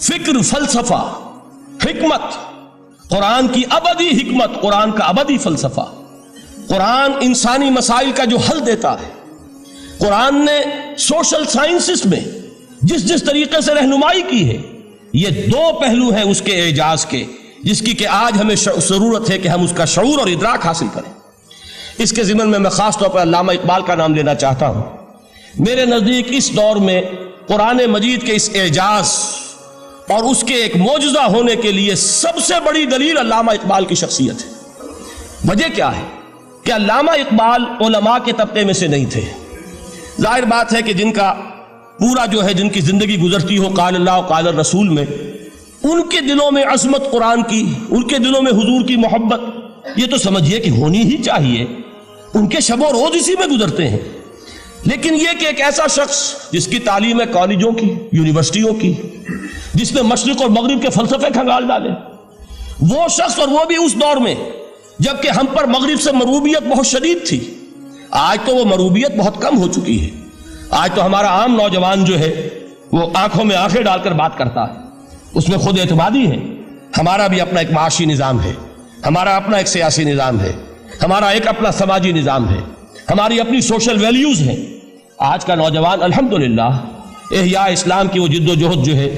فکر، فلسفہ، حکمت، قرآن کی ابدی حکمت، قرآن کا ابدی فلسفہ، قرآن انسانی مسائل کا جو حل دیتا ہے، قرآن نے سوشل سائنسز میں جس طریقے سے رہنمائی کی ہے، یہ دو پہلو ہیں اس کے اعجاز کے، جس کی کہ آج ہمیں ضرورت ہے کہ ہم اس کا شعور اور ادراک حاصل کریں۔ اس کے ضمن میں خاص طور پر علامہ اقبال کا نام لینا چاہتا ہوں۔ میرے نزدیک اس دور میں قرآن مجید کے اس اعجاز اور اس کے ایک معجزہ ہونے کے لیے سب سے بڑی دلیل علامہ اقبال کی شخصیت ہے۔ وجہ کیا ہے کہ علامہ اقبال علماء کے طبقے میں سے نہیں تھے۔ ظاہر بات ہے کہ جن کا پورا جو ہے، جن کی زندگی گزرتی ہو قال اللہ قال الرسول میں، ان کے دلوں میں عظمت قرآن کی، ان کے دلوں میں حضور کی محبت، یہ تو سمجھیے کہ ہونی ہی چاہیے، ان کے شب و روز اسی میں گزرتے ہیں۔ لیکن یہ کہ ایک ایسا شخص جس کی تعلیم ہے کالجوں کی، یونیورسٹیوں کی، جس نے مشرق اور مغرب کے فلسفے کھنگال ڈالے، وہ شخص، اور وہ بھی اس دور میں جبکہ ہم پر مغرب سے مروبیت بہت شدید تھی۔ آج تو وہ مروبیت بہت کم ہو چکی ہے۔ آج تو ہمارا عام نوجوان جو ہے وہ آنکھوں میں آنکھیں ڈال کر بات کرتا ہے، اس میں خود اعتمادی ہے۔ ہمارا بھی اپنا ایک معاشی نظام ہے، ہمارا اپنا ایک سیاسی نظام ہے، ہمارا ایک اپنا سماجی نظام ہے، ہماری اپنی سوشل ویلیوز ہیں۔ آج کا نوجوان الحمدللہ احیاء اسلام کی وہ جد و جہد جو ہے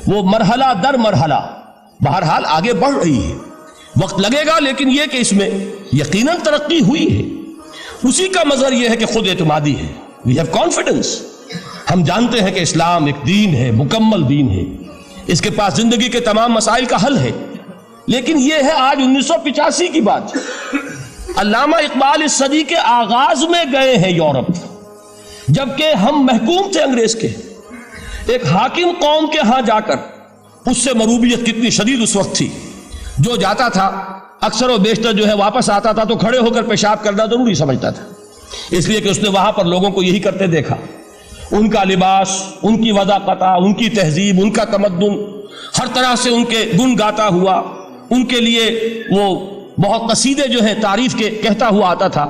وہ مرحلہ در مرحلہ بہرحال آگے بڑھ رہی ہے۔ وقت لگے گا، لیکن یہ کہ اس میں یقیناً ترقی ہوئی ہے۔ اسی کا مظہر یہ ہے کہ خود اعتمادی ہے۔ We have confidence۔ ہم جانتے ہیں کہ اسلام ایک دین ہے، مکمل دین ہے، اس کے پاس زندگی کے تمام مسائل کا حل ہے۔ لیکن یہ ہے آج 1985 کی بات۔ علامہ اقبال اس صدی کے آغاز میں گئے ہیں یورپ، جبکہ ہم محکوم تھے انگریز کے۔ ایک حاکم قوم کے ہاں جا کر، اس سے مروبیت کتنی شدید اس وقت تھی، جو جاتا تھا اکثر و بیشتر جو ہے واپس آتا تھا تو کھڑے ہو کر پیشاب کرنا ضروری سمجھتا تھا، اس لیے کہ اس نے وہاں پر لوگوں کو یہی کرتے دیکھا۔ ان کا لباس، ان کی وضاقت، ان کی تہذیب، ان کا تمدن، ہر طرح سے ان کے گن گاتا ہوا، ان کے لیے وہ بہت قصیدے جو ہے تعریف کے کہتا ہوا آتا تھا۔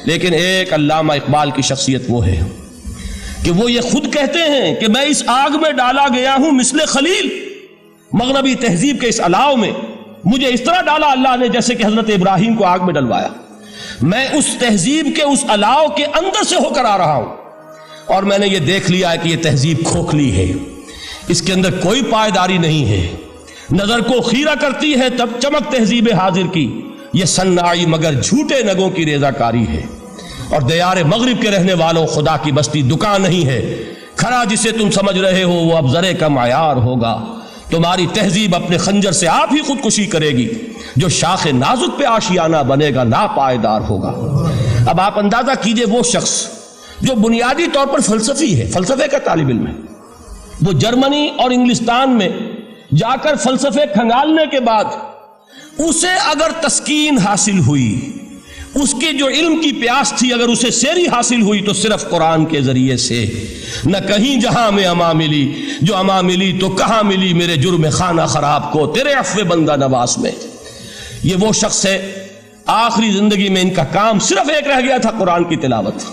لیکن ایک علامہ اقبال کی شخصیت وہ ہے کہ وہ یہ خود کہتے ہیں کہ میں اس آگ میں ڈالا گیا ہوں مثل خلیل، مغربی تہذیب کے اس الاؤ میں مجھے اس طرح ڈالا اللہ نے جیسے کہ حضرت ابراہیم کو آگ میں ڈلوایا۔ میں اس تہذیب کے اس الاؤ کے اندر سے ہو کر آ رہا ہوں، اور میں نے یہ دیکھ لیا ہے کہ یہ تہذیب کھوکھلی ہے، اس کے اندر کوئی پائیداری نہیں ہے، نظر کو خیرہ کرتی ہے تب چمک تہذیب حاضر کی، یہ سنائی مگر جھوٹے نگوں کی ریزہ کاری ہے۔ اور دیار مغرب کے رہنے والوں، خدا کی بستی دکان نہیں ہے، کھڑا جسے تم سمجھ رہے ہو وہ اب زرے کا معیار ہوگا۔ تمہاری تہذیب اپنے خنجر سے آپ ہی خودکشی کرے گی، جو شاخ نازک پہ آشیانہ بنے گا ناپائیدار ہوگا۔ اب آپ اندازہ کیجئے وہ شخص جو بنیادی طور پر فلسفی ہے، فلسفے کا طالب علم ہے، وہ جرمنی اور انگلستان میں جا کر فلسفے کھنگالنے کے بعد اسے اگر تسکین حاصل ہوئی، اس کے جو علم کی پیاس تھی اگر اسے سیری حاصل ہوئی تو صرف قرآن کے ذریعے سے۔ نہ کہیں جہاں میں اما ملی، جو اما ملی تو کہاں ملی میرے جرم خانہ خراب کو تیرے عفو بندہ نواز میں۔ یہ وہ شخص ہے، آخری زندگی میں ان کا کام صرف ایک رہ گیا تھا، قرآن کی تلاوت۔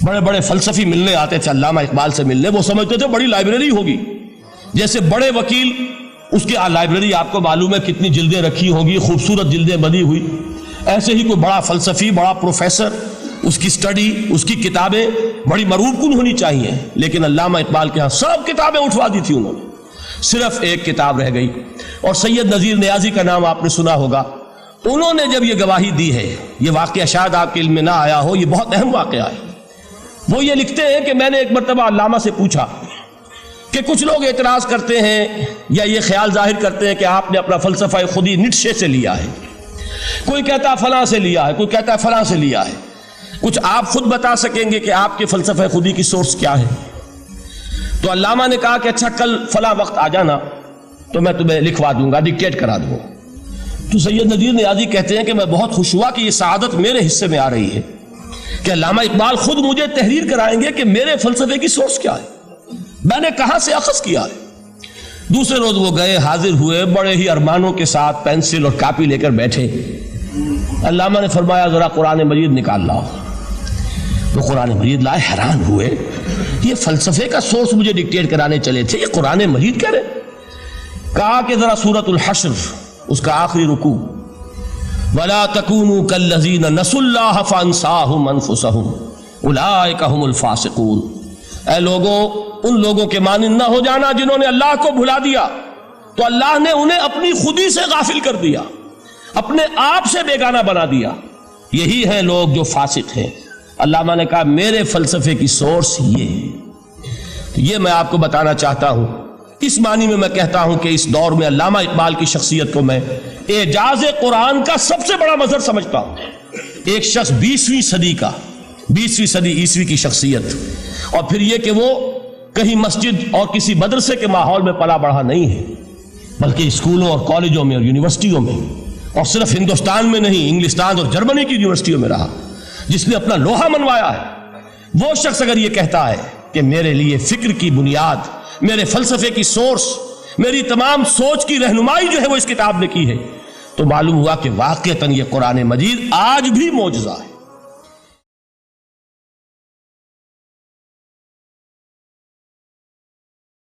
بڑے بڑے فلسفی ملنے آتے تھے علامہ اقبال سے ملنے، وہ سمجھتے تھے بڑی لائبریری ہوگی، جیسے بڑے وکیل اس کی لائبریری آپ کو معلوم ہے کتنی جلدیں رکھی ہوں گی، خوبصورت جلدیں بنی ہوئی، ایسے ہی کوئی بڑا فلسفی، بڑا پروفیسر، اس کی سٹڈی، اس کی کتابیں بڑی مروب کن ہونی چاہیے۔ لیکن علامہ اقبال کے ہاں سب کتابیں اٹھوا دی تھی انہوں نے، صرف ایک کتاب رہ گئی، اور سید نذیر نیازی کا نام آپ نے سنا ہوگا۔ انہوں نے جب یہ گواہی دی ہے، یہ واقعہ شاید آپ کے علم میں نہ آیا ہو، یہ بہت اہم واقعہ ہے۔ وہ یہ لکھتے ہیں کہ میں نے ایک مرتبہ علامہ سے پوچھا کہ کچھ لوگ اعتراض کرتے ہیں یا یہ خیال ظاہر کرتے ہیں کہ آپ نے اپنا فلسفہ خودی نیٹشے سے لیا ہے، کوئی کہتا ہے فلاں سے لیا ہے، کوئی کہتا ہے فلاں سے لیا ہے، کچھ آپ خود بتا سکیں گے کہ آپ کے فلسفہ خودی کی سورس کیا ہے؟ تو علامہ نے کہا کہ اچھا کل فلاں وقت آ جانا تو میں تمہیں لکھوا دوں گا، ڈکٹیٹ کرا دوں گا۔ تو سید نذیر نیازی کہتے ہیں کہ میں بہت خوش ہوا کہ یہ سعادت میرے حصے میں آ رہی ہے کہ علامہ اقبال خود مجھے تحریر کرائیں گے کہ میرے فلسفے کی سورس کیا ہے، میں نے کہاں سے اخذ کیا ہے۔ دوسرے روز وہ گئے، حاضر ہوئے، بڑے ہی ارمانوں کے ساتھ پینسل اور کاپی لے کر بیٹھے۔ علامہ نے فرمایا ذرا قرآن مجید نکال لاؤ۔ وہ قرآن مجید لائے، حیران ہوئے، یہ فلسفے کا سورس مجھے ڈکٹیٹ کرانے چلے تھے، یہ قرآن مجید کہہ رہے۔ کہا کہ ذرا سورۃ الحشر اس کا آخری رکوع، وَلَا تَكُونُوا كَالَّذِينَ نَسُوا اللَّهَ فَأَنسَاهُمْ أَنفُسَهُمْ أُولَٰئِكَ هُمُ الْفَاسِقُونَ۔ اے لوگوں، ان لوگوں کے مانند نہ ہو جانا جنہوں نے اللہ کو بھلا دیا تو اللہ نے انہیں اپنی خودی سے غافل کر دیا، اپنے آپ سے بیگانہ بنا دیا، یہی ہیں لوگ جو فاسق ہیں۔ علامہ نے کہا میرے فلسفے کی سورس یہ ہے۔ تو یہ میں آپ کو بتانا چاہتا ہوں، اس معنی میں کہتا ہوں کہ اس دور میں علامہ اقبال کی شخصیت کو میں اعجاز قرآن کا سب سے بڑا مظہر سمجھتا ہوں۔ ایک شخص 20ویں صدی عیسوی کی شخصیت، اور پھر یہ کہ وہ کہیں مسجد اور کسی مدرسے کے ماحول میں پلا بڑھا نہیں ہے، بلکہ اسکولوں اور کالجوں میں اور یونیورسٹیوں میں، اور صرف ہندوستان میں نہیں، انگلستان اور جرمنی کی یونیورسٹیوں میں رہا، جس نے اپنا لوہا منوایا ہے۔ وہ شخص اگر یہ کہتا ہے کہ میرے لیے فکر کی بنیاد، میرے فلسفے کی سورس، میری تمام سوچ کی رہنمائی جو ہے وہ اس کتاب نے کی ہے، تو معلوم ہوا کہ واقعتاً یہ قرآن مجید آج بھی معجزہ ہے۔